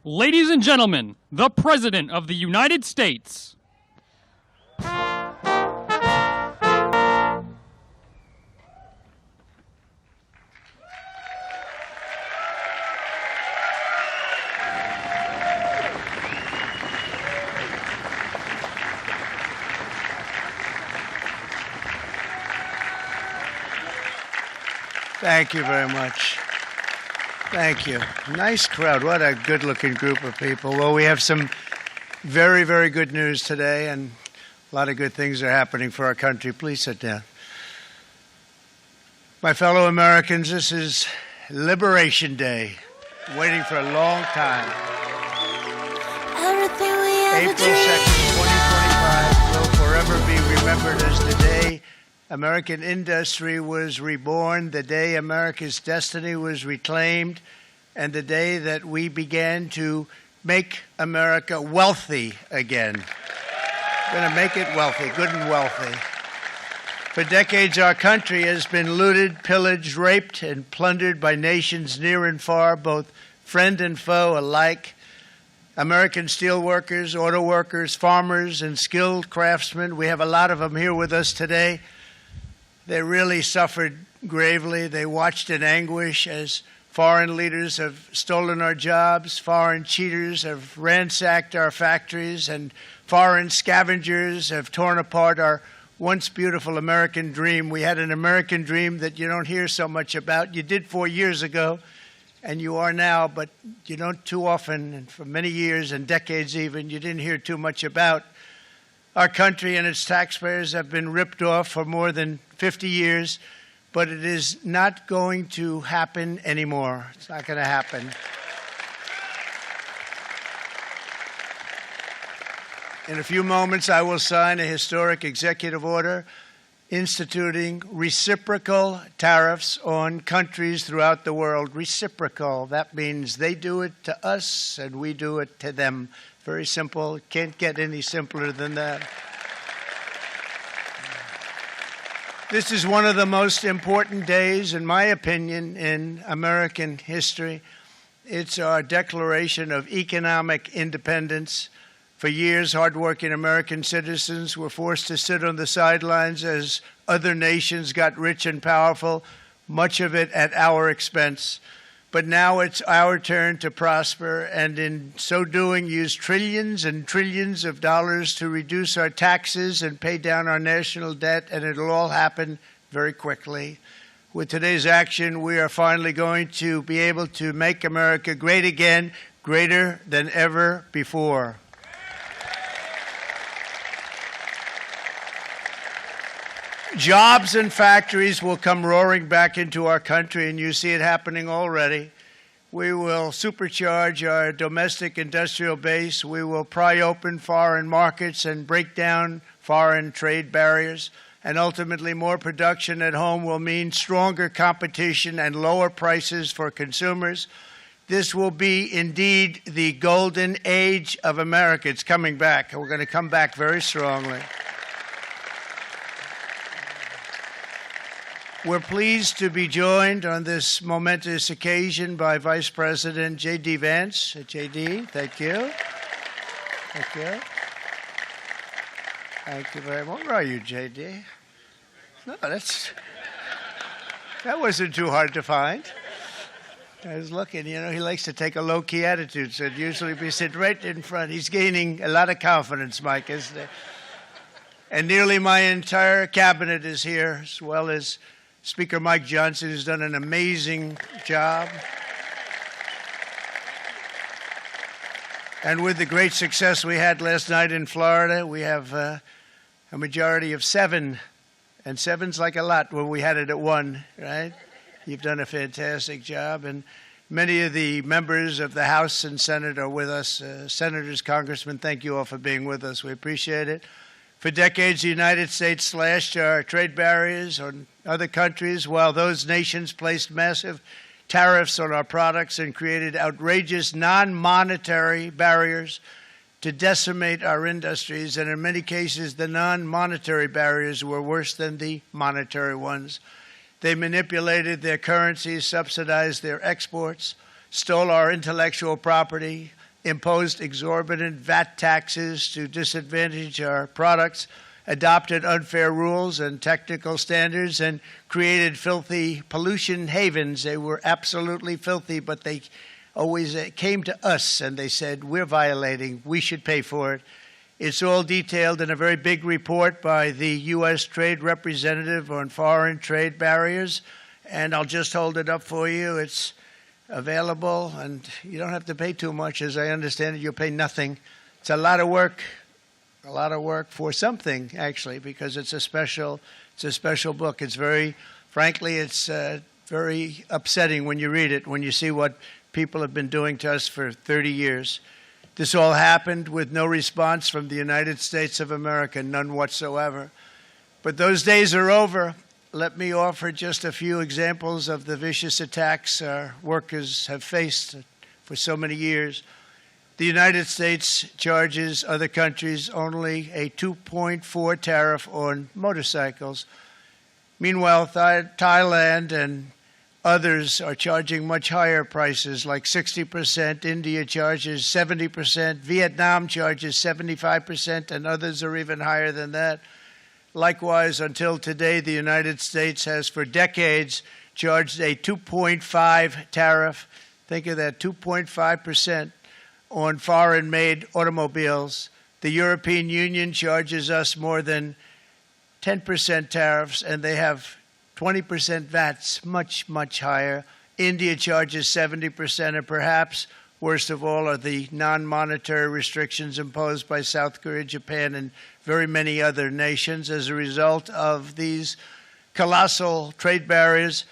Ladies and gentlemen, the President of the United States. Thank you very much. Thank you. Nice crowd. What a good-looking group of people. Well, we have some very, very good news today, and a lot of good things are happening for our country. Please sit down. My fellow Americans, this is Liberation Day. Waiting for a long time. April 2nd, 2025 will forever be remembered as the day American industry was reborn, the day America's destiny was reclaimed, and the day that we began to make America wealthy again. We're going to make it wealthy, good and wealthy. For decades, our country has been looted, pillaged, raped, and plundered by nations near and far, both friend and foe alike. American steelworkers, auto workers, farmers, and skilled craftsmen, we have a lot of them here with us today. They really suffered gravely. They watched in anguish as foreign leaders have stolen our jobs, foreign cheaters have ransacked our factories, and foreign scavengers have torn apart our once beautiful American dream. We had an American dream that you don't hear so much about. You did 4 years ago, and you are now, but you don't too often, and for many years and decades even, you didn't hear too much about. Our country and its taxpayers have been ripped off for more than 50 years, but it is not going to happen anymore. It's not going to happen. In a few moments, I will sign a historic executive order instituting reciprocal tariffs on countries throughout the world. Reciprocal, that means they do it to us and we do it to them. Very simple. Can't get any simpler than that. This is one of the most important days, in my opinion, in American history. It's our declaration of economic independence. For years, hardworking American citizens were forced to sit on the sidelines as other nations got rich and powerful, much of it at our expense. But now it's our turn to prosper, and in so doing, use trillions and trillions of dollars to reduce our taxes and pay down our national debt, and it'll all happen very quickly. With today's action, we are finally going to be able to make America great again, greater than ever before. Jobs and factories will come roaring back into our country, and you see it happening already. We will supercharge our domestic industrial base. We will pry open foreign markets and break down foreign trade barriers. And ultimately, more production at home will mean stronger competition and lower prices for consumers. This will be indeed the golden age of America. It's coming back, and we're going to come back very strongly. We're pleased to be joined on this momentous occasion by Vice President J.D. Vance. J.D., thank you. Thank you. Thank you very much. Where are you, J.D.? No, that wasn't too hard to find. I was looking, he likes to take a low-key attitude, so usually we sit right in front. He's gaining a lot of confidence, Mike, isn't he? And nearly my entire cabinet is here, as well as Speaker Mike Johnson, who's done an amazing job. And with the great success we had last night in Florida, we have a majority of 7. And 7's like a lot when we had it at 1, right? You've done a fantastic job. And many of the members of the House and Senate are with us. Senators, congressmen, thank you all for being with us. We appreciate it. For decades, the United States slashed our trade barriers on other countries, while those nations placed massive tariffs on our products and created outrageous non-monetary barriers. to decimate our industries, and in many cases, the non-monetary barriers were worse than the monetary ones. They manipulated their currencies, subsidized their exports, stole our intellectual property, imposed exorbitant VAT taxes to disadvantage our products, adopted unfair rules and technical standards, and created filthy pollution havens. They were absolutely filthy, but they always came to us and they said, we're violating, we should pay for it. It's all detailed in a very big report by the U.S. Trade Representative on Foreign Trade Barriers, and I'll just hold it up for you. It's available, and you don't have to pay too much. As I understand it, you'll pay nothing. It's a lot of work for something, actually, because it's a special book. It's very, frankly, it's very upsetting when you read it, when you see what people have been doing to us for 30 years. This all happened with no response from the United States of America, none whatsoever. But those days are over. Let me offer just a few examples of the vicious attacks our workers have faced for so many years. The United States charges other countries only a 2.4 tariff on motorcycles. Meanwhile, Thailand and others are charging much higher prices, like 60%. India charges 70%. Vietnam charges 75%, and others are even higher than that. Likewise, until today, the United States has for decades charged a 2.5 tariff. Think of that, 2.5% on foreign-made automobiles. The European Union charges us more than 10% tariffs, and they have 20% VATs, much, much higher. India charges 70%, and perhaps worst of all are the non-monetary restrictions imposed by South Korea, Japan, and very many other nations. As a result of these colossal trade barriers,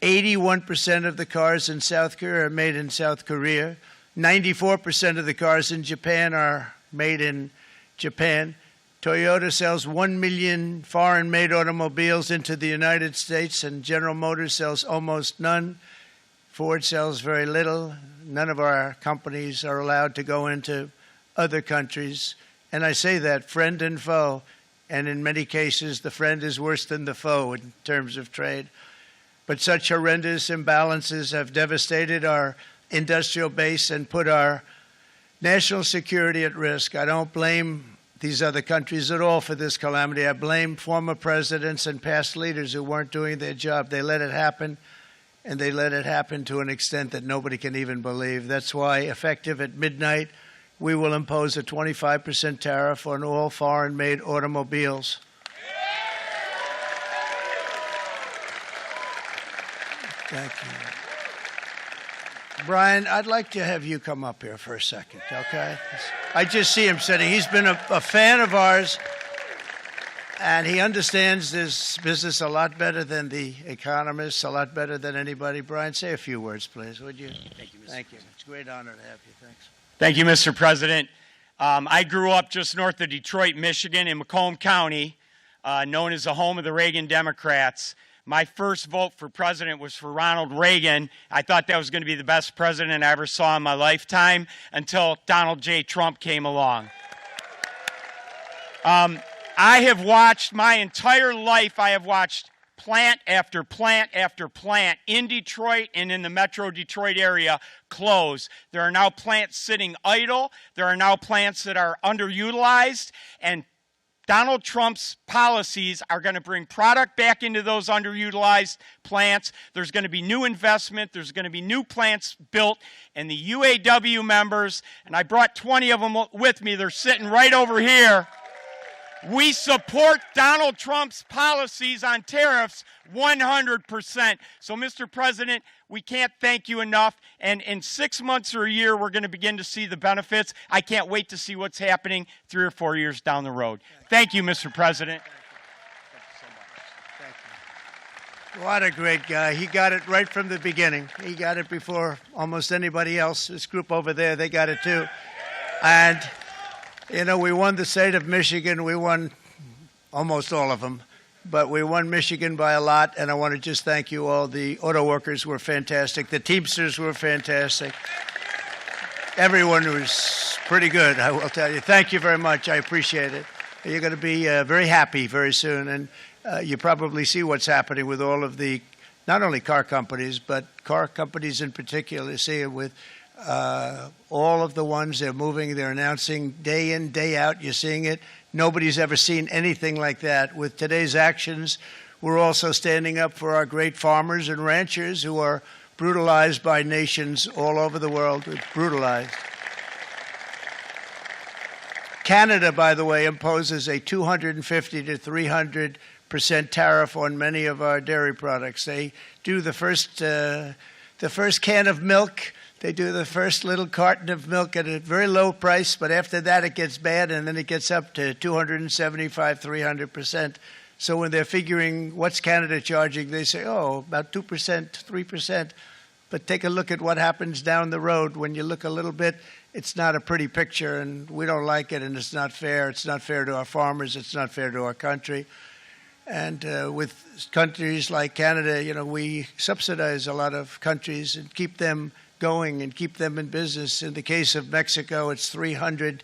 81% of the cars in South Korea are made in South Korea. 94% of the cars in Japan are made in Japan. Toyota sells 1 million foreign-made automobiles into the United States, and General Motors sells almost none. Ford sells very little. None of our companies are allowed to go into other countries. And I say that, friend and foe, and in many cases the friend is worse than the foe in terms of trade. But such horrendous imbalances have devastated our industrial base and put our national security at risk. I don't blame these other countries at all for this calamity. I blame former presidents and past leaders who weren't doing their job. They let it happen, and they let it happen to an extent that nobody can even believe. That's why, effective at midnight, we will impose a 25% tariff on all foreign-made automobiles. Thank you. Brian, I'd like to have you come up here for a second, okay? I just see him sitting. He's been a fan of ours, and he understands this business a lot better than the economists, a lot better than anybody. Brian, say a few words, please, would you? Thank you, Mr. Thank you. President. It's a great honor to have you. Thanks. Thank you, Mr. President. I grew up just north of Detroit, Michigan, in Macomb County, known as the home of the Reagan Democrats. My first vote for president was for Ronald Reagan. I thought that was going to be the best president I ever saw in my lifetime until Donald J. Trump came along. I have watched my entire life, I have watched plant after plant after plant in Detroit and in the metro Detroit area close. There are now plants sitting idle. There are now plants that are underutilized, and Donald Trump's policies are going to bring product back into those underutilized plants. There's going to be new investment. There's going to be new plants built. And the UAW members, and I brought 20 of them with me, they're sitting right over here. We support Donald Trump's policies on tariffs 100%. So, Mr. President, we can't thank you enough. And in 6 months or a year, we're going to begin to see the benefits. I can't wait to see what's happening 3 or 4 years down the road. Thank you, Mr. President. Thank you. What a great guy. He got it right from the beginning. He got it before almost anybody else. This group over there, they got it too. And you know, we won the state of Michigan. We won almost all of them, but we won Michigan by a lot, and I want to just thank you all. The auto workers were fantastic. The Teamsters were fantastic. everyone was pretty good, I will tell you. Thank you very much. I appreciate it. You're going to be very happy very soon, and you probably see what's happening with all of the, not only car companies, but car companies in particular. You see it with all of the ones they're moving, they're announcing day in, day out. You're seeing it. Nobody's ever seen anything like that. With today's actions, we're also standing up for our great farmers and ranchers who are brutalized by nations all over the world. It's brutalized. Canada, by the way, imposes a 250 to 300% tariff on many of our dairy products. They do the first can of milk. They do the first little carton of milk at a very low price, but after that it gets bad, and then it gets up to 275, 300%. So when they're figuring what's Canada charging, they say, oh, about 2%, 3%. But take a look at what happens down the road. When you look a little bit, it's not a pretty picture, and we don't like it, and it's not fair. It's not fair to our farmers. It's not fair to our country. And with countries like Canada, you know, we subsidize a lot of countries and keep them going and keep them in business. In the case of Mexico, it's $300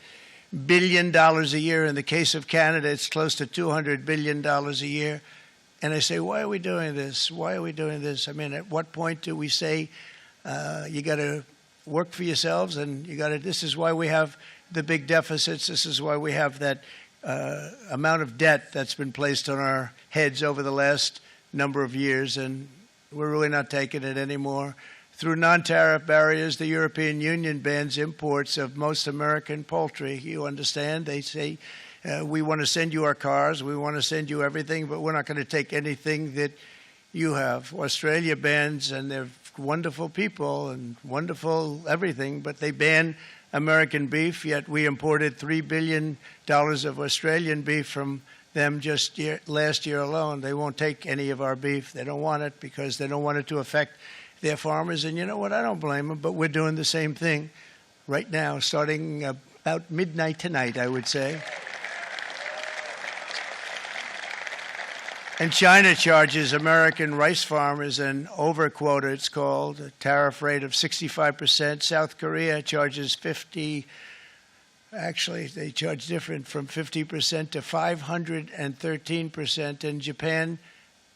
billion a year. In the case of Canada, it's close to $200 billion a year. And I say, why are we doing this? Why are we doing this? I mean, at what point do we say you got to work for yourselves, and you got to? This is why we have the big deficits. This is why we have that amount of debt that's been placed on our heads over the last number of years, and we're really not taking it anymore. Through non-tariff barriers, the European Union bans imports of most American poultry. You understand? They say, we want to send you our cars, we want to send you everything, but we're not going to take anything that you have. Australia bans, and they're wonderful people and wonderful everything, but they ban American beef, yet we imported $3 billion of Australian beef from them just last year alone. They won't take any of our beef. They don't want it because they don't want it to affect their farmers. And you know what? I don't blame them, but we're doing the same thing right now, starting about midnight tonight, I would say. And China charges American rice farmers an overquota, it's called, a tariff rate of 65%. South Korea charges 50. Actually, they charge different, from 50% to 513%. And Japan,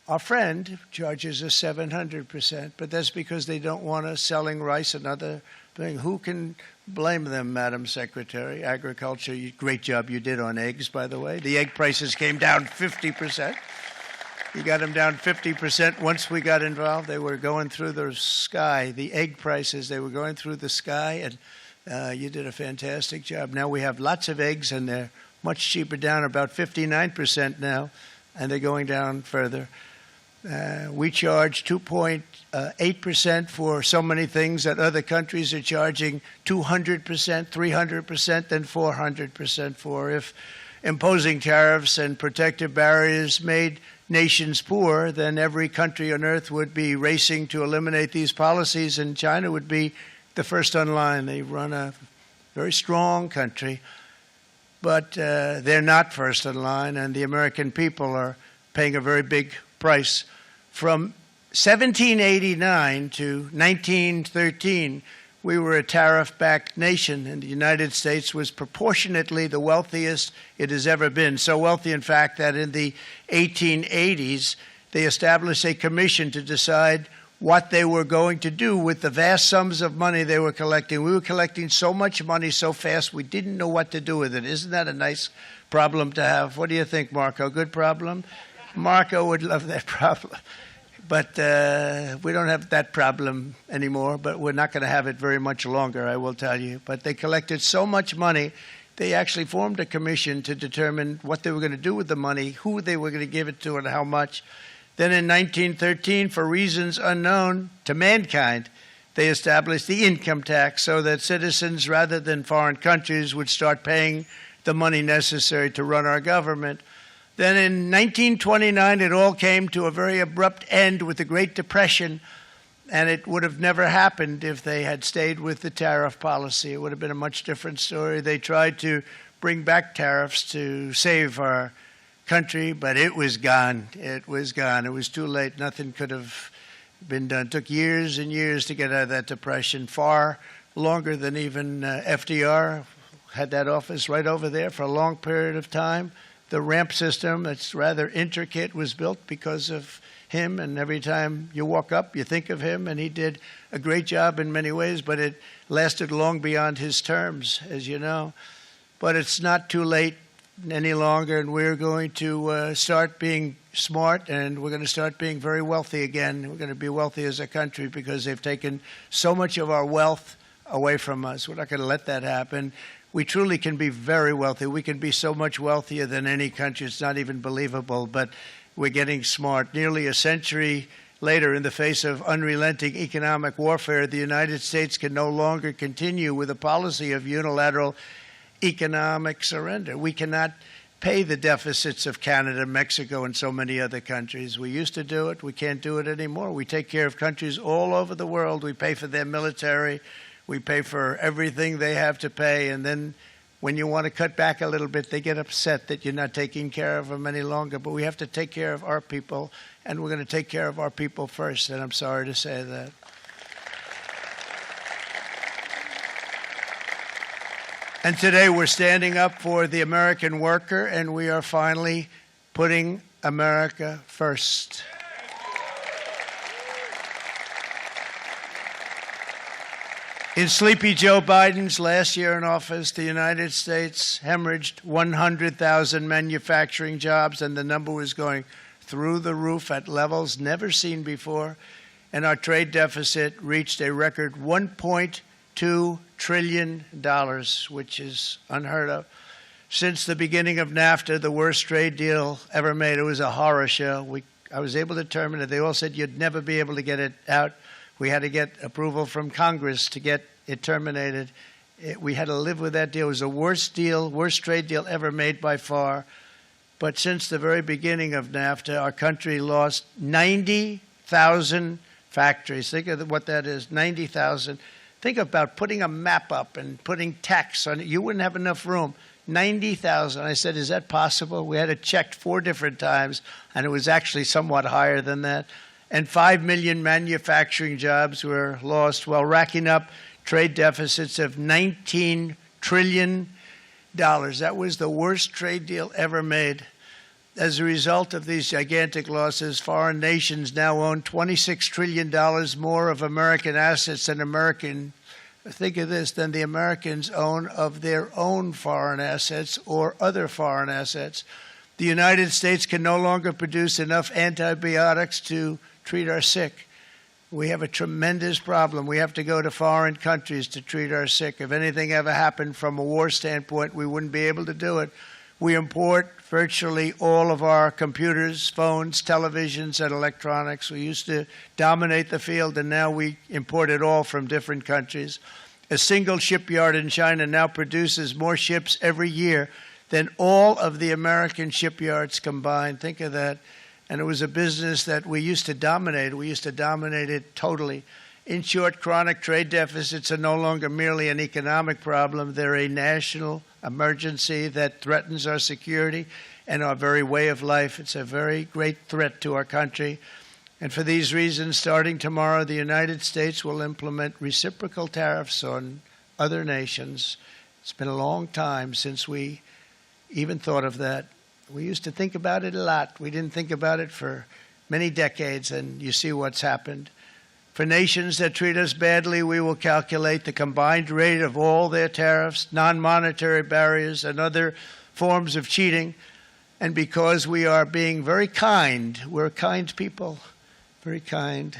our friend, charges us 700%. But that's because they don't want us selling rice, another thing. Who can blame them, Madam Secretary? Agriculture, great job you did on eggs, by the way. The egg prices came down 50%. You got them down 50% once we got involved. They were going through the sky. The egg prices, they were going through the sky, and you did a fantastic job. Now we have lots of eggs, and they're much cheaper, down about 59% now, and they're going down further. We charge 2.8% for so many things that other countries are charging 200%, 300%, and 400% for. If imposing tariffs and protective barriers made nations poor, then every country on earth would be racing to eliminate these policies, and China would be the first on line. They run a very strong country, but they're not first in line, and the American people are paying a very big price. From 1789 to 1913, we were a tariff-backed nation, and the United States was proportionately the wealthiest it has ever been. So wealthy, in fact, that in the 1880s, they established a commission to decide what they were going to do with the vast sums of money they were collecting. We were collecting so much money so fast, we didn't know what to do with it. Isn't that a nice problem to have? What do you think, Marco? Good problem? Marco would love that problem. But we don't have that problem anymore, but we're not going to have it very much longer, I will tell you. But they collected so much money, they actually formed a commission to determine what they were going to do with the money, who they were going to give it to, and how much. Then in 1913, for reasons unknown to mankind, they established the income tax so that citizens, rather than foreign countries, would start paying the money necessary to run our government. Then in 1929, it all came to a very abrupt end with the Great Depression, and it would have never happened if they had stayed with the tariff policy. It would have been a much different story. They tried to bring back tariffs to save our country, but it was gone. It was gone. It was too late. Nothing could have been done. It took years and years to get out of that depression, far longer than even FDR had that office right over there for a long period of time. The ramp system, that's rather intricate, was built because of him, and every time you walk up, you think of him, and he did a great job in many ways, but it lasted long beyond his terms, as you know. But it's not too late any longer, and we're going to start being smart, and we're going to start being very wealthy again. We're going to be wealthy as a country because they've taken so much of our wealth away from us. We're not going to let that happen. We truly can be very wealthy. We can be so much wealthier than any country. It's not even believable, but we're getting smart. Nearly a century later, in the face of unrelenting economic warfare, the United States can no longer continue with a policy of unilateral economic surrender. We cannot pay the deficits of Canada, Mexico, and so many other countries. We used to do it. We can't do it anymore. We take care of countries all over the world. We pay for their military. We pay for everything they have to pay, and then when you want to cut back a little bit, they get upset that you're not taking care of them any longer. But we have to take care of our people, and we're going to take care of our people first, and I'm sorry to say that. And today we're standing up for the American worker, and we are finally putting America first. In Sleepy Joe Biden's last year in office, the United States hemorrhaged 100,000 manufacturing jobs, and the number was going through the roof at levels never seen before. And our trade deficit reached a record $1.2 trillion, which is unheard of. Since the beginning of NAFTA, the worst trade deal ever made, it was a horror show. I was able to terminate it. They all said you'd never be able to get it out. We had to get approval from Congress to get it terminated. We had to live with that deal. It was the worst trade deal ever made by far. But since the very beginning of NAFTA, our country lost 90,000 factories. Think of what that is, 90,000. Think about putting a map up and putting tax on it. You wouldn't have enough room. 90,000. I said, is that possible? We had it checked 4 different times, and it was actually somewhat higher than that. And 5 million manufacturing jobs were lost while racking up trade deficits of $19 trillion. That was the worst trade deal ever made. As a result of these gigantic losses, foreign nations now own $26 trillion more of American assets than think of this, than the Americans own of their own foreign assets or other foreign assets. The United States can no longer produce enough antibiotics to treat our sick. We have a tremendous problem. We have to go to foreign countries to treat our sick. If anything ever happened from a war standpoint, we wouldn't be able to do it. We import virtually all of our computers, phones, televisions, and electronics. We used to dominate the field, and now we import it all from different countries. A single shipyard in China now produces more ships every year than all of the American shipyards combined. Think of that. And it was a business that we used to dominate. We used to dominate it totally. In short, chronic trade deficits are no longer merely an economic problem. They're a national emergency that threatens our security and our very way of life. It's a very great threat to our country. And for these reasons, starting tomorrow, the United States will implement reciprocal tariffs on other nations. It's been a long time since we even thought of that. We used to think about it a lot. We didn't think about it for many decades, and you see what's happened. For nations that treat us badly, we will calculate the combined rate of all their tariffs, non-monetary barriers, and other forms of cheating. And because we are being very kind, we're kind people, very kind.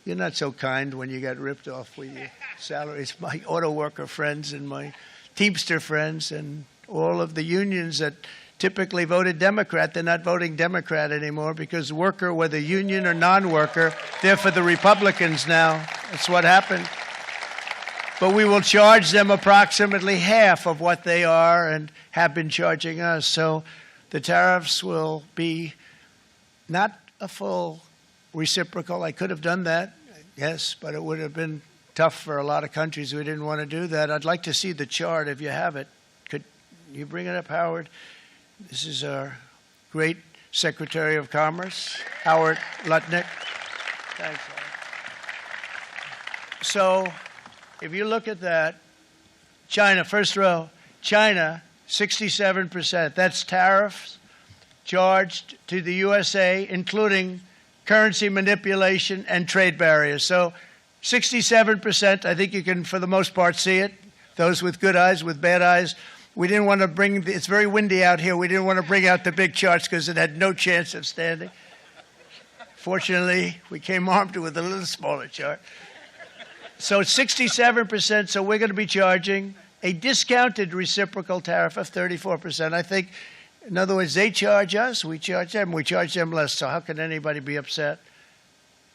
You're not so kind when you got ripped off with your salaries. My auto worker friends and my Teamster friends and all of the unions that typically voted Democrat, they're not voting Democrat anymore because worker, whether union or non-worker, they're for the Republicans now. That's what happened. But we will charge them approximately half of what they are and have been charging us. So the tariffs will be not a full reciprocal. I could have done that, yes, but it would have been tough for a lot of countries who didn't want to do that. I'd like to see the chart if you have it. Could you bring it up, Howard? This is our great Secretary of Commerce, Howard Lutnick. Thanks, Howard. So if you look at that, China, first row, China, 67%. That's tariffs charged to the USA, including currency manipulation and trade barriers. So 67%, I think you can, for the most part, see it. Those with good eyes, with bad eyes. We didn't want to bring, it's very windy out here. We didn't want to bring out the big charts because it had no chance of standing. Fortunately, we came armed with a little smaller chart. So 67%, so we're going to be charging a discounted reciprocal tariff of 34%. I think, in other words, they charge us, we charge them less, so how can anybody be upset?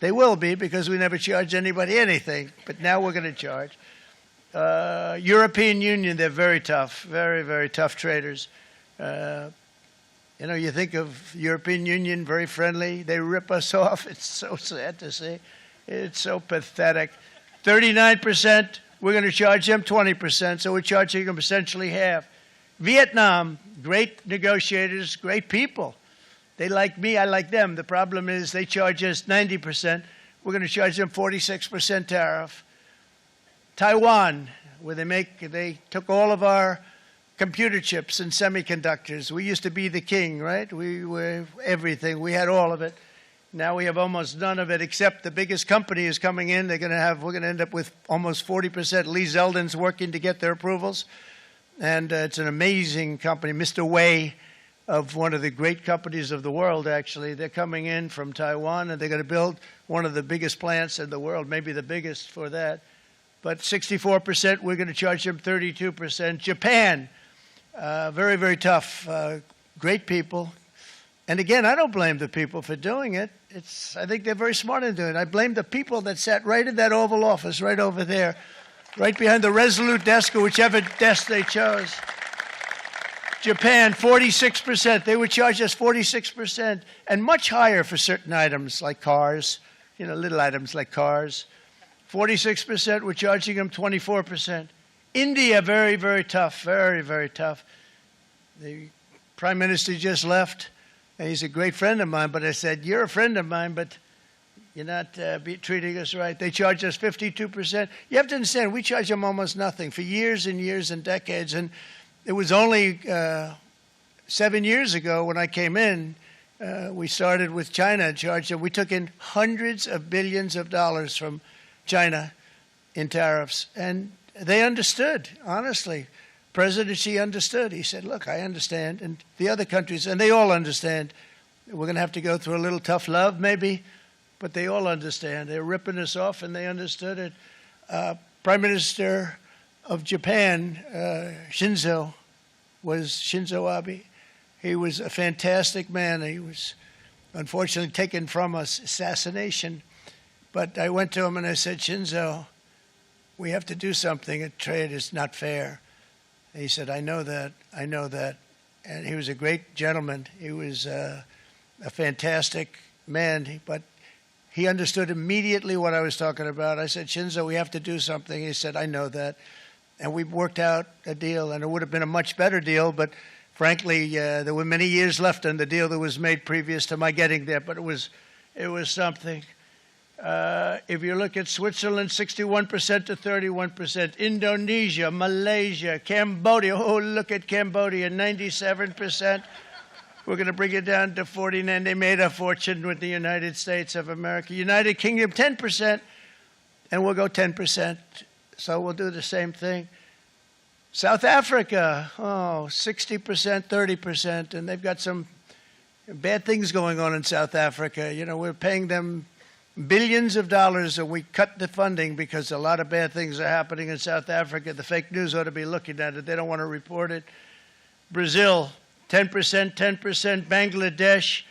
They will be because we never charge anybody anything, but now we're going to charge. European Union, they're very tough, very, very tough traders. You know, you think of European Union, very friendly. They rip us off. It's so sad to see. It's so pathetic. 39%, we're going to charge them 20%, so we're charging them essentially half. Vietnam, great negotiators, great people. They like me, I like them. The problem is they charge us 90%. We're going to charge them 46% tariff. Taiwan, where they took all of our computer chips and semiconductors. We used to be the king, right? We were everything. We had all of it. Now we have almost none of it, except the biggest company is coming in. We're going to end up with almost 40%. Lee Zeldin's working to get their approvals. And it's an amazing company. Mr. Wei, of one of the great companies of the world, actually. They're coming in from Taiwan, and they're going to build one of the biggest plants in the world, maybe the biggest for that. But 64%, we're going to charge them 32%. Japan, very, very tough, great people. And again, I don't blame the people for doing it. I think they're very smart in doing it. I blame the people that sat right in that Oval Office, right over there, right behind the Resolute desk or whichever desk they chose. Japan, 46%. They would charge us 46%, and much higher for certain items like cars, you know, little items like cars. 46%, we're charging them 24%. India, very, very tough, very, very tough. The Prime Minister just left. And he's a great friend of mine, but I said, you're a friend of mine, but you're not treating us right. They charge us 52%. You have to understand, we charge them almost nothing for years and years and decades. And it was only 7 years ago when I came in, we started with China and charged them. We took in hundreds of billions of dollars from China in tariffs. And they understood, honestly. President Xi understood. He said, look, I understand. And the other countries, and they all understand. We're going to have to go through a little tough love, maybe, but they all understand. They're ripping us off, and they understood it. Prime Minister of Japan, Shinzo Abe. He was a fantastic man. He was unfortunately taken from us, assassination. But I went to him and I said, Shinzo, we have to do something. Trade is not fair. He said, I know that, I know that. And he was a great gentleman. He was a fantastic man, but he understood immediately what I was talking about. I said, Shinzo, we have to do something. He said, I know that. And we worked out a deal, and it would have been a much better deal, but frankly, there were many years left on the deal that was made previous to my getting there, but it was something. If you look at Switzerland, 61% to 31%. Indonesia, Malaysia, Cambodia. Oh, look at Cambodia, 97%. We're going to bring it down to 49%. They made a fortune with the United States of America. United Kingdom, 10%, and we'll go 10%. So we'll do the same thing. South Africa, 60%, 30%, and they've got some bad things going on in South Africa. You know, we're paying them billions of dollars, and we cut the funding because a lot of bad things are happening in South Africa. The fake news ought to be looking at it. They don't want to report it. Brazil, 10%, 10%. Bangladesh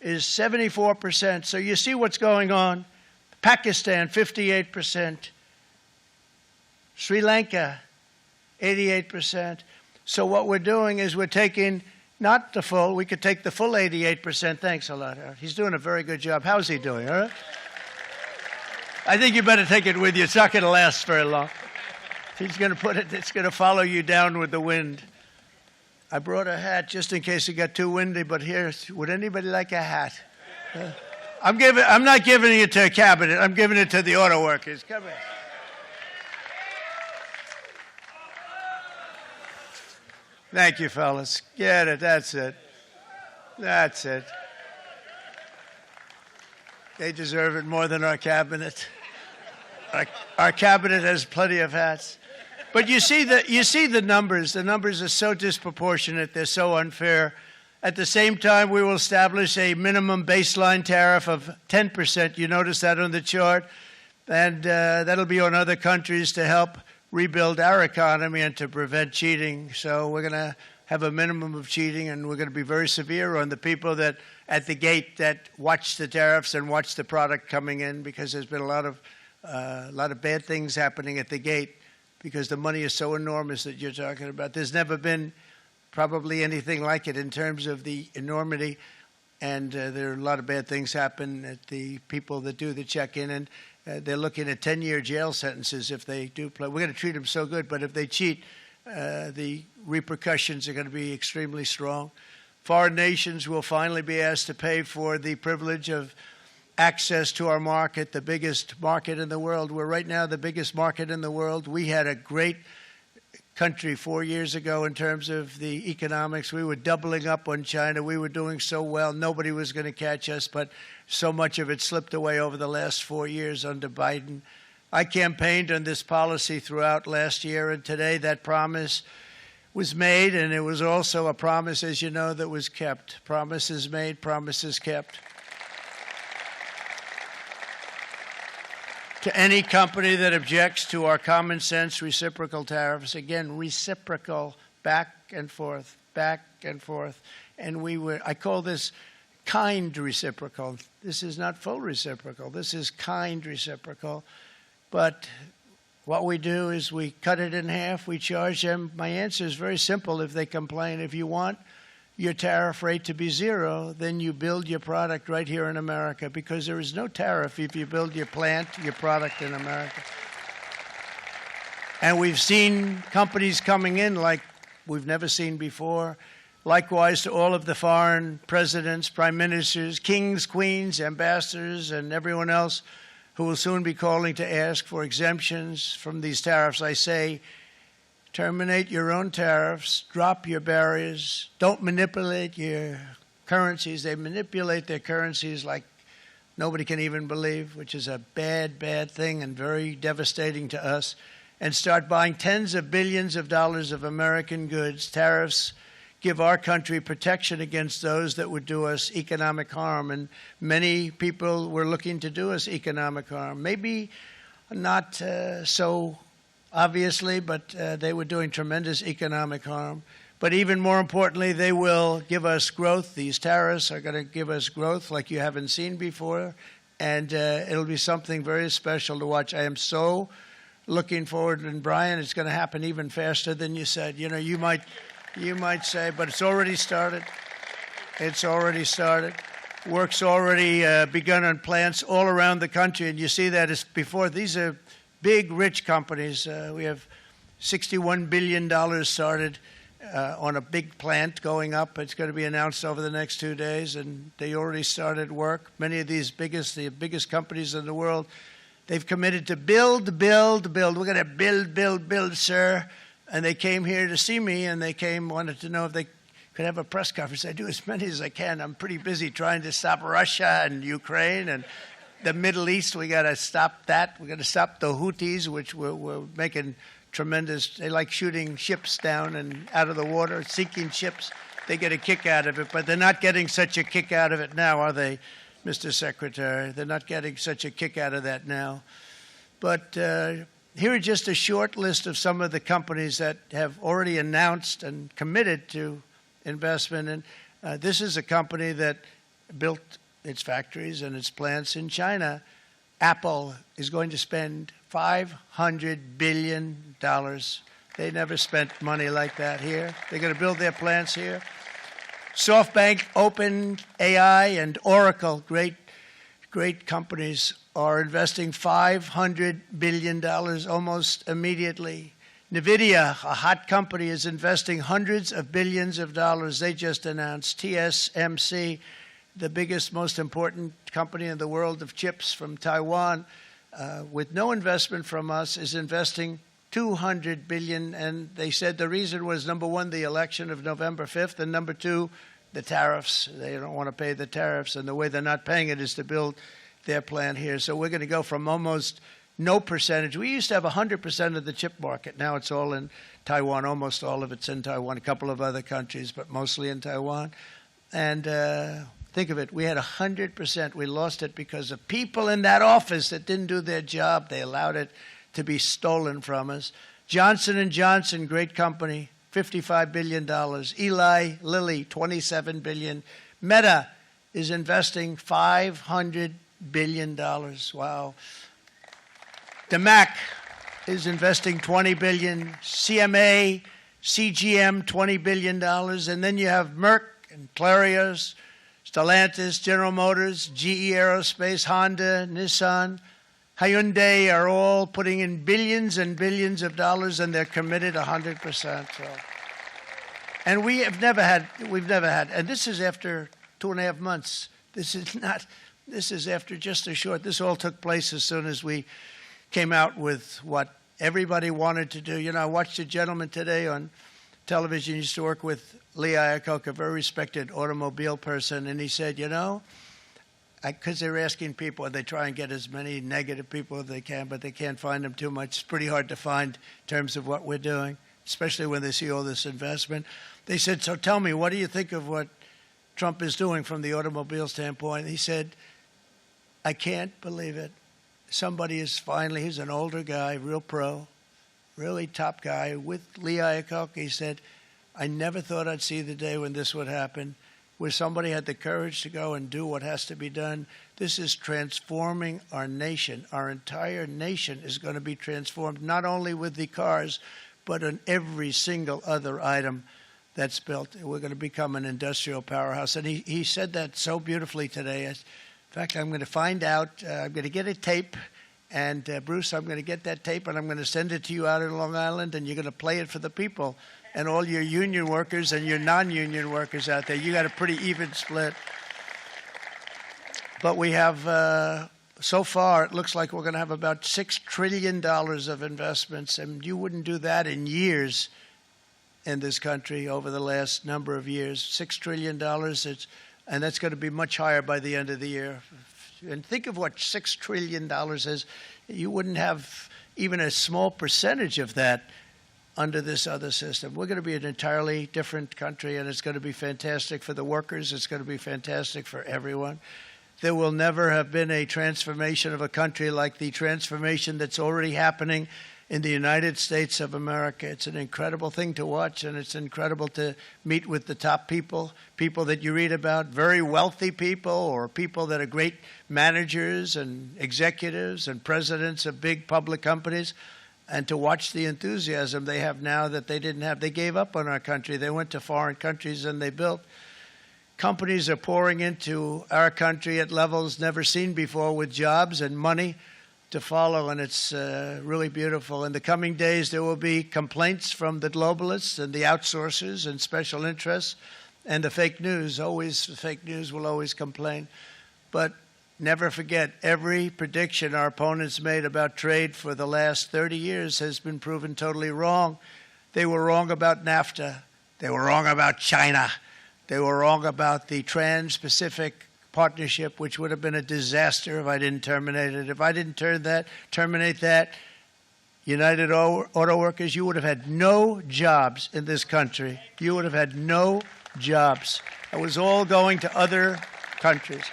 is 74%. So you see what's going on. Pakistan, 58%. Sri Lanka, 88%. So what we're doing is we're taking not the full, we could take the full 88%. Thanks a lot, Harold. He's doing a very good job. How's he doing, all right? I think you better take it with you. It's not going to last very long. He's going to put it, it's going to follow you down with the wind. I brought a hat just in case it got too windy, but here, would anybody like a hat? I'm not giving it to a cabinet. I'm giving it to the auto workers. Come here. Thank you, fellas. Get it. That's it. That's it. They deserve it more than our cabinet. Our cabinet has plenty of hats. But you see the numbers. The numbers are so disproportionate. They're so unfair. At the same time, we will establish a minimum baseline tariff of 10%. You notice that on the chart. And that'll be on other countries to help rebuild our economy and to prevent cheating. So we're going to have a minimum of cheating, and we're going to be very severe on the people that at the gate that watch the tariffs and watch the product coming in, because there's been a lot of bad things happening at the gate because the money is so enormous that you're talking about. There's never been probably anything like it in terms of the enormity, and there are a lot of bad things happen at the people that do the check-in, and they're looking at 10-year jail sentences if they do play. We're going to treat them so good, but if they cheat, the repercussions are going to be extremely strong. Foreign nations will finally be asked to pay for the privilege of access to our market, the biggest market in the world. We're right now the biggest market in the world. We had a great country 4 years ago in terms of the economics. We were doubling up on China. We were doing so well. Nobody was going to catch us, but so much of it slipped away over the last 4 years under Biden. I campaigned on this policy throughout last year, and today that promise was made, and it was also a promise, as you know, that was kept. Promises made, promises kept. To any company that objects to our common sense reciprocal tariffs, again, reciprocal, back and forth, back and forth. And I call this kind reciprocal. This is not full reciprocal. This is kind reciprocal. But what we do is we cut it in half. We charge them. My answer is very simple if they complain. If you want your tariff rate to be zero, then you build your product right here in America, because there is no tariff if you build your plant, your product in America. And we've seen companies coming in like we've never seen before. Likewise to all of the foreign presidents, prime ministers, kings, queens, ambassadors, and everyone else who will soon be calling to ask for exemptions from these tariffs. I say, terminate your own tariffs, drop your barriers, don't manipulate your currencies. They manipulate their currencies like nobody can even believe, which is a bad, bad thing and very devastating to us, and start buying tens of billions of dollars of American goods. Tariffs give our country protection against those that would do us economic harm, and many people were looking to do us economic harm. Maybe not so obviously, but they were doing tremendous economic harm. But even more importantly, they will give us growth. These tariffs are going to give us growth like you haven't seen before, and it'll be something very special to watch. I am so looking forward, and Brian, it's going to happen even faster than you said. You know, you might say, but it's already started. It's already started. Work's already begun on plants all around the country, and you see that as before. These are big, rich companies. We have $61 billion started on a big plant going up. It's going to be announced over the next 2 days, and they already started work. Many of these the biggest companies in the world, they've committed to build, build, build. We're going to build, build, build, sir. And they came here to see me, and they wanted to know if they could have a press conference. I do as many as I can. I'm pretty busy trying to stop Russia and Ukraine and the Middle East. We got to stop that. We got to stop the Houthis, which we're making tremendous. They like shooting ships down and out of the water, sinking ships. They get a kick out of it, but they're not getting such a kick out of it now, are they, Mr. Secretary? They're not getting such a kick out of that now. But here are just a short list of some of the companies that have already announced and committed to investment. And this is a company that built its factories and its plants in China. Apple is going to spend $500 billion. They never spent money like that here. They're going to build their plants here. SoftBank, OpenAI, and Oracle, great companies, are investing $500 billion almost immediately. NVIDIA, a hot company, is investing hundreds of billions of dollars. They just announced. TSMC, the biggest, most important company in the world of chips from Taiwan, with no investment from us, is investing $200 billion. And they said the reason was, number one, the election of November 5th, and number two, the tariffs. They don't want to pay the tariffs, and the way they're not paying it is to build their plant here. So we're going to go from almost no percentage. We used to have 100% of the chip market. Now it's all in Taiwan. Almost all of it's in Taiwan, a couple of other countries, but mostly in Taiwan. And think of it, we had 100%. We lost it because of people in that office that didn't do their job. They allowed it to be stolen from us. Johnson & Johnson, great company, $55 billion. Eli Lilly, $27 billion. Meta is investing $500 billion. Wow. DeMac is investing $20 billion. CMA, CGM, $20 billion. And then you have Merck and Clarios, Stellantis, General Motors, GE Aerospace, Honda, Nissan, Hyundai are all putting in billions and billions of dollars, and they're committed 100%. So. And we've never had, and this is after 2.5 months. This is after just a short, this all took place as soon as we came out with what everybody wanted to do. You know, I watched a gentleman today on television, used to work with Lee Iacocca, a very respected automobile person, and he said, you know, because they're asking people, and they try and get as many negative people as they can, but they can't find them too much. It's pretty hard to find in terms of what we're doing, especially when they see all this investment. They said, so tell me, what do you think of what Trump is doing from the automobile standpoint? He said, I can't believe it. Somebody is finally, he's an older guy, real pro, really top guy, with Lee Iacocca. He said, I never thought I'd see the day when this would happen, where somebody had the courage to go and do what has to be done. This is transforming our nation. Our entire nation is going to be transformed, not only with the cars, but on every single other item that's built. We're going to become an industrial powerhouse. And he said that so beautifully today. In fact, I'm going to find out, I'm going to get a tape, and Bruce, I'm going to get that tape, and I'm going to send it to you out in Long Island, and you're going to play it for the people. And all your union workers and your non-union workers out there, you got a pretty even split. But we have, so far, it looks like we're going to have about $6 trillion of investments, and you wouldn't do that in years in this country over the last number of years. $6 trillion, and that's going to be much higher by the end of the year. And think of what $6 trillion is. You wouldn't have even a small percentage of that under this other system. We're going to be an entirely different country, and it's going to be fantastic for the workers. It's going to be fantastic for everyone. There will never have been a transformation of a country like the transformation that's already happening in the United States of America. It's an incredible thing to watch, and it's incredible to meet with the top people, people that you read about, very wealthy people, or people that are great managers and executives and presidents of big public companies, and to watch the enthusiasm they have now that they didn't have. They gave up on our country. They went to foreign countries and they built. Companies are pouring into our country at levels never seen before, with jobs and money to follow, and it's really beautiful. In the coming days, there will be complaints from the globalists and the outsourcers and special interests and the fake news. Always, the fake news will always complain. But never forget, every prediction our opponents made about trade for the last 30 years has been proven totally wrong. They were wrong about NAFTA. They were wrong about China. They were wrong about the Trans-Pacific Partnership, which would have been a disaster if I didn't terminate it. If I didn't terminate that, United Auto Workers, you would have had no jobs in this country. You would have had no jobs. It was all going to other countries.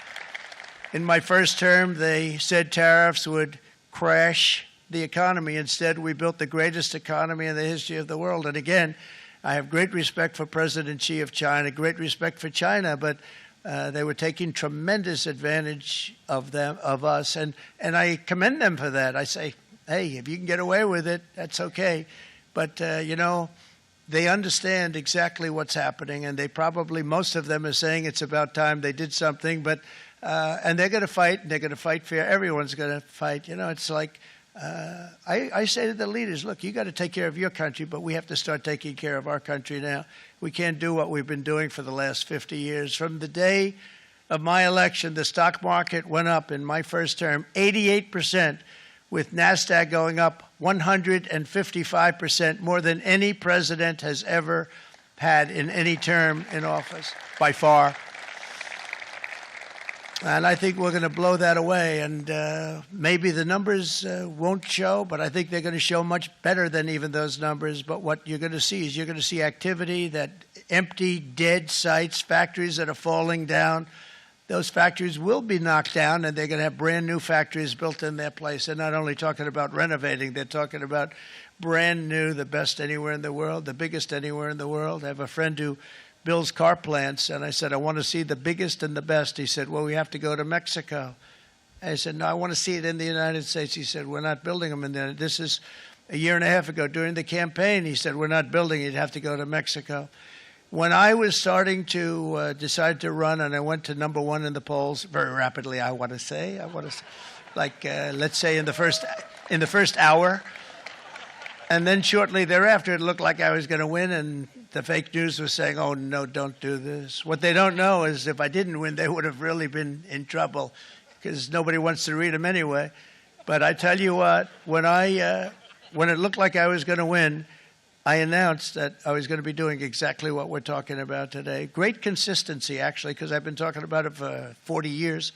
In my first term, they said tariffs would crash the economy. Instead, we built the greatest economy in the history of the world. And again, I have great respect for President Xi of China, great respect for China, but they were taking tremendous advantage of us, and I commend them for that. I say, hey, if you can get away with it, that's okay. But, you know, they understand exactly what's happening, and they probably, most of them are saying it's about time they did something, but and they're going to fight, and they're going to fight fair. Everyone's going to fight. You know, it's like, I say to the leaders, look, you got to take care of your country, but we have to start taking care of our country now. We can't do what we've been doing for the last 50 years. From the day of my election, the stock market went up in my first term 88%, with NASDAQ going up 155%, more than any president has ever had in any term in office, by far. And I think we're going to blow that away. And maybe the numbers won't show, but I think they're going to show much better than even those numbers. But what you're going to see is you're going to see activity, that empty, dead sites, factories that are falling down. Those factories will be knocked down, and they're going to have brand new factories built in their place. They're not only talking about renovating, they're talking about brand new, the best anywhere in the world, the biggest anywhere in the world. I have a friend who builds car plants, and I said, I want to see the biggest and the best. He said, well, we have to go to Mexico. I said, no, I want to see it in the United States. He said, we're not building them in there. This is a year and a half ago during the campaign. He said, we're not building it. You'd have to go to Mexico. When I was starting to decide to run, and I went to number one in the polls very rapidly, I want to say, like, let's say in the first hour. And then shortly thereafter, it looked like I was going to win, and the fake news was saying, oh, no, don't do this. What they don't know is if I didn't win, they would have really been in trouble, because nobody wants to read them anyway. But I tell you what, when it looked like I was going to win, I announced that I was going to be doing exactly what we're talking about today. Great consistency, actually, because I've been talking about it for 40 years,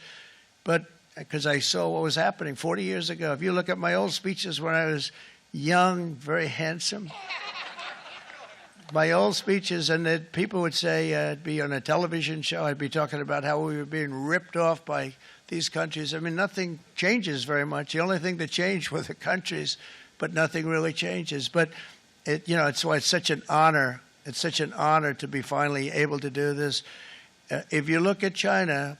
but because I saw what was happening 40 years ago. If you look at my old speeches when I was young, very handsome, my old speeches, and that people would say I'd be on a television show, I'd be talking about how we were being ripped off by these countries. I mean, nothing changes very much. The only thing that changed were the countries, but nothing really changes. But it's why it's such an honor. It's such an honor to be finally able to do this. If you look at China,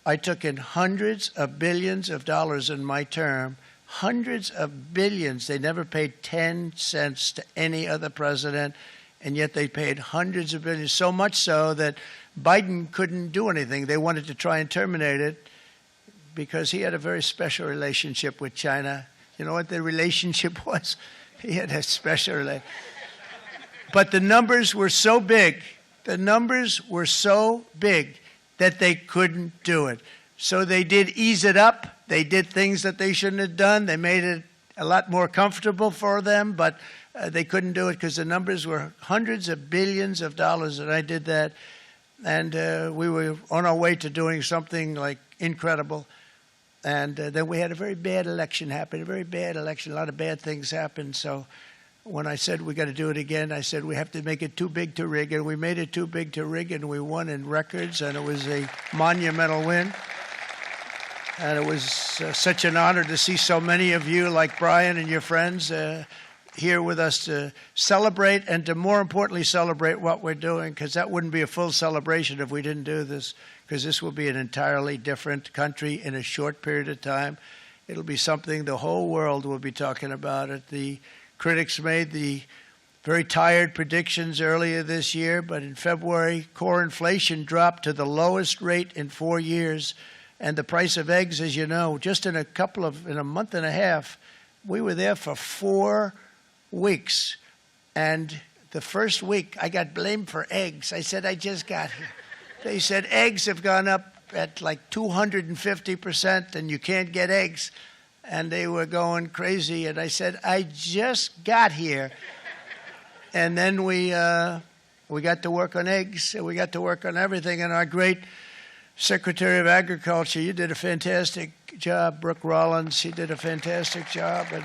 I took in hundreds of billions of dollars in my term, hundreds of billions. They never paid 10 cents to any other president, and yet they paid hundreds of billions, so much so that Biden couldn't do anything. They wanted to try and terminate it because he had a very special relationship with China. You know what the relationship was? He had a special relationship. But the numbers were so big, that they couldn't do it. So they did ease it up. They did things that they shouldn't have done. They made it a lot more comfortable for them, but they couldn't do it because the numbers were hundreds of billions of dollars, and I did that. And we were on our way to doing something like incredible. And then we had a very bad election happen, a lot of bad things happened. So when I said we got to do it again, I said we have to make it too big to rig. And we made it too big to rig, and we won in records, and it was a monumental win. And it was such an honor to see so many of you, like Brian and your friends, here with us to celebrate, and to more importantly celebrate what we're doing, because that wouldn't be a full celebration if we didn't do this, because this will be an entirely different country in a short period of time. It'll be something the whole world will be talking about it. The critics made the very tired predictions earlier this year, but in February, core inflation dropped to the lowest rate in 4 years, and the price of eggs, as you know, just in a month and a half, we were there for 4 weeks. And the first week, I got blamed for eggs. I said, I just got here. They said eggs have gone up at like 250%, and you can't get eggs. And they were going crazy. And I said, I just got here. And then we got to work on eggs, and we got to work on everything. And our great Secretary of Agriculture, you did a fantastic job. Brooke Rollins, she did a fantastic job. And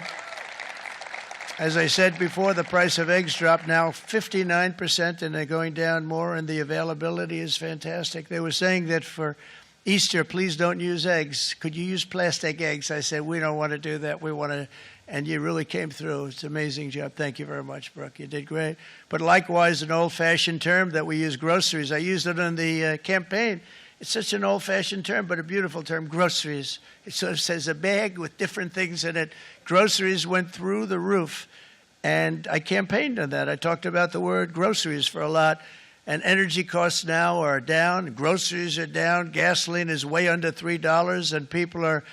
as I said before, the price of eggs dropped now 59%, and they're going down more, and the availability is fantastic. They were saying that for Easter, please don't use eggs. Could you use plastic eggs? I said, we don't want to do that. We want to, and you really came through. It's an amazing job. Thank you very much, Brooke. You did great. But likewise, an old-fashioned term that we use, groceries. I used it in the campaign. It's such an old-fashioned term, but a beautiful term, groceries. It sort of says a bag with different things in it. Groceries went through the roof, and I campaigned on that. I talked about the word groceries for a lot, and energy costs now are down. Groceries are down. Gasoline is way under $3, and people are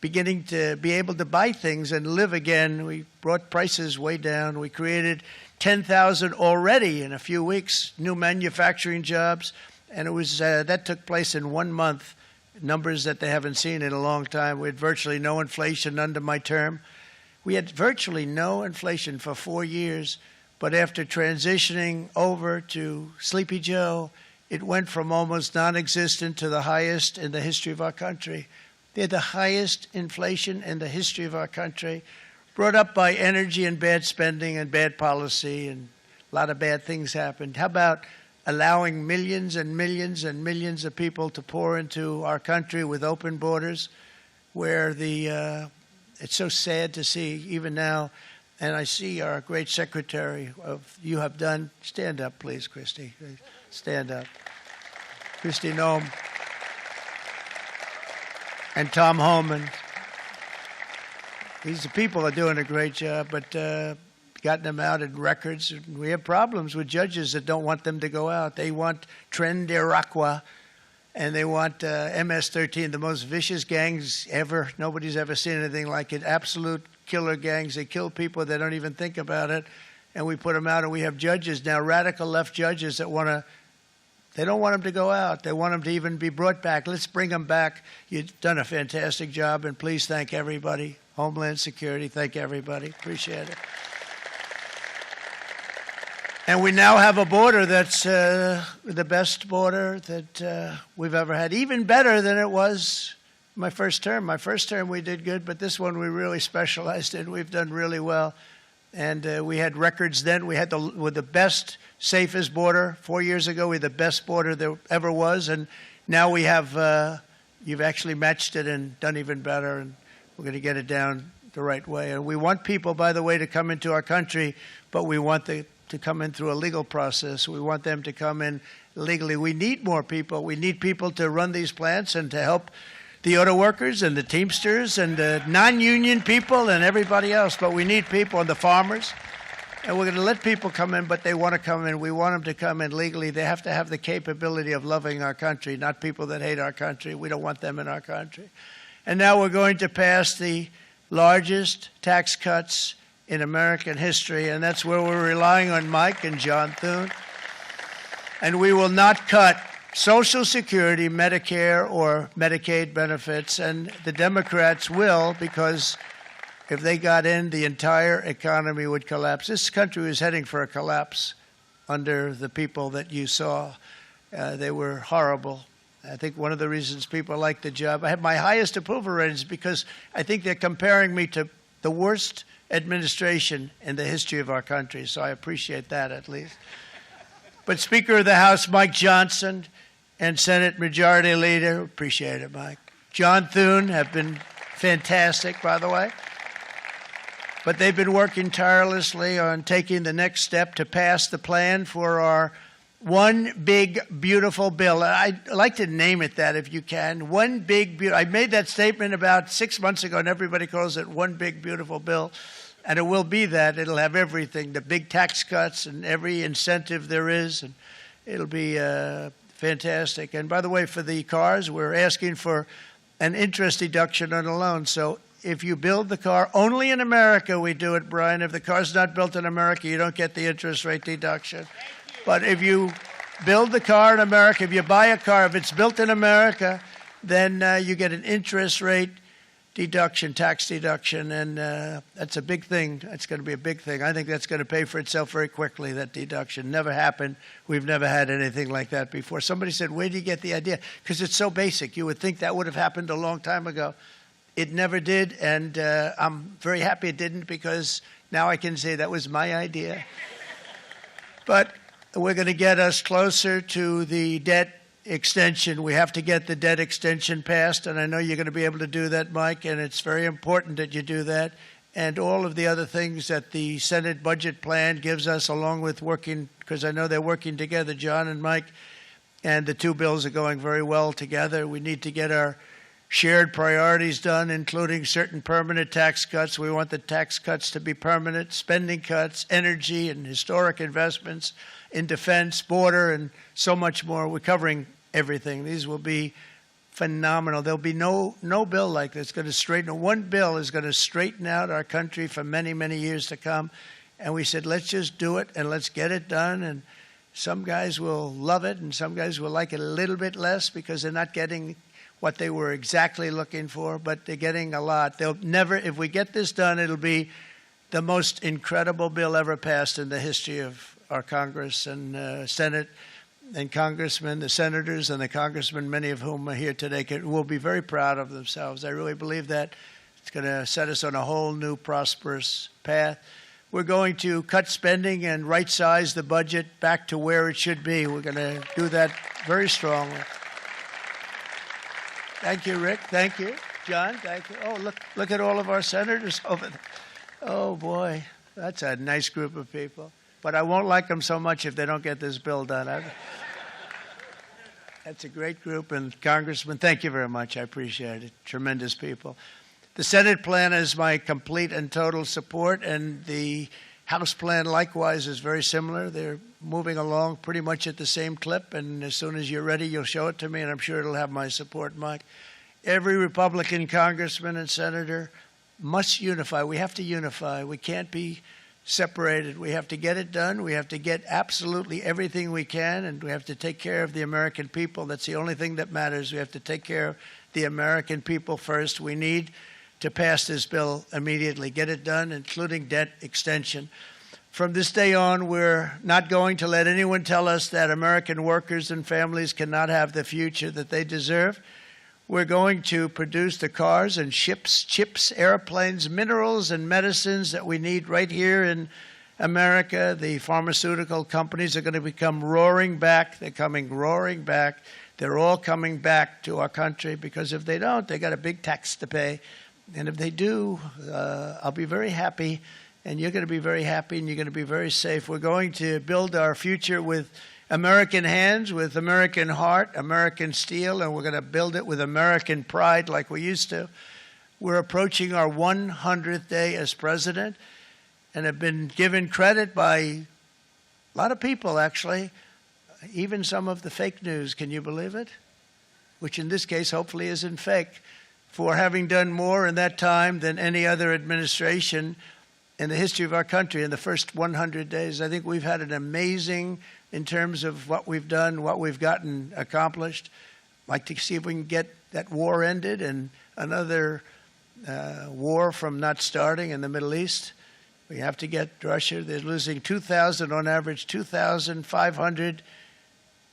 beginning to be able to buy things and live again. We brought prices way down. We created 10,000 already in a few weeks, new manufacturing jobs. And it was that took place in 1 month, numbers that they haven't seen in a long time. We had virtually no inflation under my term. We had virtually no inflation for 4 years, but after transitioning over to Sleepy Joe, it went from almost non-existent to the highest in the history of our country. They had the highest inflation in the history of our country, brought up by energy and bad spending and bad policy, and a lot of bad things happened. How about allowing millions and millions and millions of people to pour into our country with open borders, where it's so sad to see even now, and I see our great secretary you have done. Stand up, please, Christy. Stand up. Christy Noem and Tom Homan. These people are doing a great job, but gotten them out in records. We have problems with judges that don't want them to go out. They want Tren de Aragua, and they want MS-13, the most vicious gangs ever. Nobody's ever seen anything like it. Absolute killer gangs. They kill people. They don't even think about it. And we put them out, and we have judges now, radical left judges that they don't want them to go out. They want them to even be brought back. Let's bring them back. You've done a fantastic job, and please thank everybody. Homeland Security, thank everybody. Appreciate it. And we now have a border that's the best border that we've ever had, even better than it was my first term. My first term we did good, but this one we really specialized in. We've done really well. And we had records then. We had the best, safest border. 4 years ago, we had the best border there ever was. And now we have, you've actually matched it and done even better. And we're going to get it down the right way. And we want people, by the way, to come into our country, but we want to come in through a legal process. We want them to come in legally. We need more people. We need people to run these plants and to help the auto workers and the Teamsters and the non-union people and everybody else. But we need people and the farmers. And we're going to let people come in, but they want to come in. We want them to come in legally. They have to have the capability of loving our country, not people that hate our country. We don't want them in our country. And now we're going to pass the largest tax cuts in American history, and that's where we're relying on Mike and John Thune. And we will not cut Social Security, Medicare, or Medicaid benefits, and the Democrats will, because if they got in, the entire economy would collapse. This country was heading for a collapse under the people that you saw. They were horrible. I think one of the reasons people like the job, I have my highest approval ratings because I think they're comparing me to the worst administration in the history of our country, so I appreciate that at least. But Speaker of the House Mike Johnson and Senate Majority Leader, appreciate it, Mike. John Thune have been fantastic, by the way. But they've been working tirelessly on taking the next step to pass the plan for our one big, beautiful bill. I'd like to name it that if you can. One big, beautiful. I made that statement about 6 months ago, and everybody calls it one big, beautiful bill. And it will be that. It'll have everything, the big tax cuts and every incentive there is. And it'll be fantastic. And by the way, for the cars, we're asking for an interest deduction on a loan. So if you build the car, only in America we do it, Brian. If the car's not built in America, you don't get the interest rate deduction. But if you build the car in America, if you buy a car, if it's built in America, then you get an interest rate deduction, tax deduction, and that's a big thing. That's going to be a big thing. I think that's going to pay for itself very quickly, that deduction. Never happened. We've never had anything like that before. Somebody said, where do you get the idea? Because it's so basic. You would think that would have happened a long time ago. It never did, and I'm very happy it didn't because now I can say that was my idea. But we're going to get us closer to the debt extension. We have to get the debt extension passed, and I know you're going to be able to do that, Mike, and it's very important that you do that. And all of the other things that the Senate budget plan gives us, along with working, because I know they're working together, John and Mike, and the two bills are going very well together. We need to get our shared priorities done, including certain permanent tax cuts. We want the tax cuts to be permanent, spending cuts, energy and historic investments in defense, border, and so much more. We're covering everything. These will be phenomenal. There'll be no bill like this going to straighten. One bill is going to straighten out our country for many, many years to come. And we said, let's just do it and let's get it done. And some guys will love it and some guys will like it a little bit less because they're not getting what they were exactly looking for, but they're getting a lot. They'll never, if we get this done, it'll be the most incredible bill ever passed in the history of our Congress and Senate and congressmen, the senators and the congressmen, many of whom are here today, will be very proud of themselves. I really believe that. It's going to set us on a whole new prosperous path. We're going to cut spending and right-size the budget back to where it should be. We're going to do that very strongly. Thank you, Rick. Thank you. John, thank you. Oh, look at all of our senators over there. Oh, boy. That's a nice group of people. But I won't like them so much if they don't get this bill done. That's a great group. And Congressman, thank you very much. I appreciate it. Tremendous people. The Senate plan is my complete and total support, and the House plan likewise is very similar. They're moving along pretty much at the same clip, and as soon as you're ready, you'll show it to me, and I'm sure it'll have my support, Mike. Every Republican congressman and senator must unify. We have to unify. We can't be separated. We have to get it done. We have to get absolutely everything we can, and we have to take care of the American people. That's the only thing that matters. We have to take care of the American people first. We need to pass this bill immediately, get it done, including debt extension. From this day on, we're not going to let anyone tell us that American workers and families cannot have the future that they deserve. We're going to produce the cars and ships, chips, airplanes, minerals, and medicines that we need right here in America. The pharmaceutical companies are going to become roaring back. They're coming roaring back. They're all coming back to our country, because if they don't, they got a big tax to pay. And if they do, I'll be very happy, and you're going to be very happy, and you're going to be very safe. We're going to build our future with American hands, with American heart, American steel, and we're going to build it with American pride like we used to. We're approaching our 100th day as president and have been given credit by a lot of people, actually, even some of the fake news. Can you believe it? Which in this case hopefully isn't fake, for having done more in that time than any other administration in the history of our country in the first 100 days. I think we've had an amazing, in terms of what we've done, what we've gotten accomplished. I'd like to see if we can get that war ended and another war from not starting in the Middle East. We have to get Russia. They're losing 2,000 on average, 2,500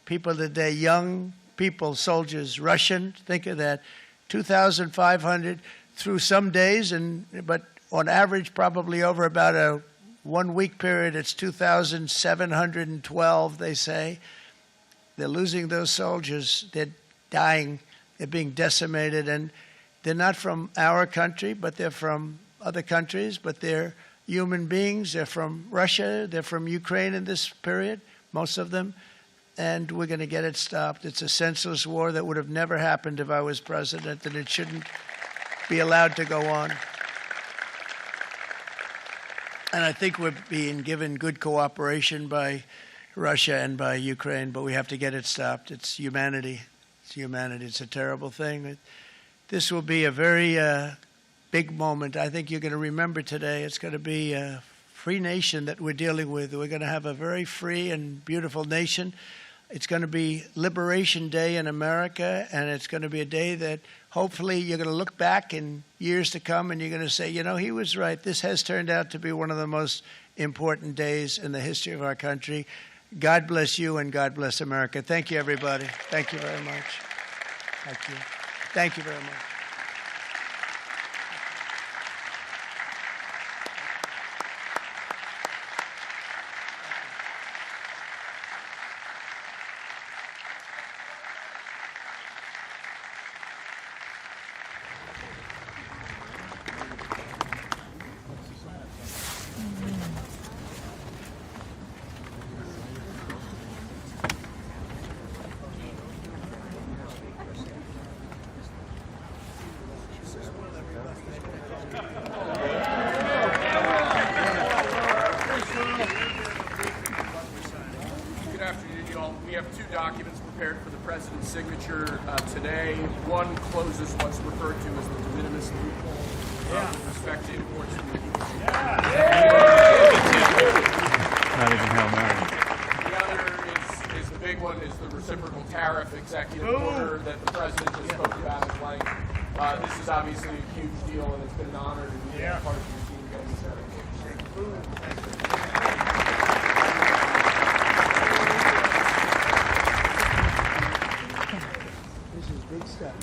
people a day, young people, soldiers, Russian. Think of that. 2,500 through some days, but on average, probably over about a 1 week period, it's 2,712, they say. They're losing those soldiers. They're dying. They're being decimated. And they're not from our country, but they're from other countries. But they're human beings. They're from Russia. They're from Ukraine in this period, most of them. And we're going to get it stopped. It's a senseless war that would have never happened if I was president, and it shouldn't be allowed to go on. And I think we're being given good cooperation by Russia and by Ukraine, but we have to get it stopped. It's humanity. It's humanity. It's a terrible thing. This will be a very big moment. I think you're going to remember today. It's going to be a free nation that we're dealing with. We're going to have a very free and beautiful nation. It's going to be Liberation Day in America, and it's going to be a day that hopefully you're going to look back in years to come and you're going to say, you know, he was right. This has turned out to be one of the most important days in the history of our country. God bless you and God bless America. Thank you, everybody. Thank you very much. Thank you. Thank you very much. Documents prepared for the president's signature today. One closes what's referred to as the de minimis loophole with respect to imports from the Not even Hail Mary. The other is the big one, is the reciprocal tariff executive order that the president just spoke about. obviously a huge deal, and it's been an honor to be a part of your team getting started. This is big stuff.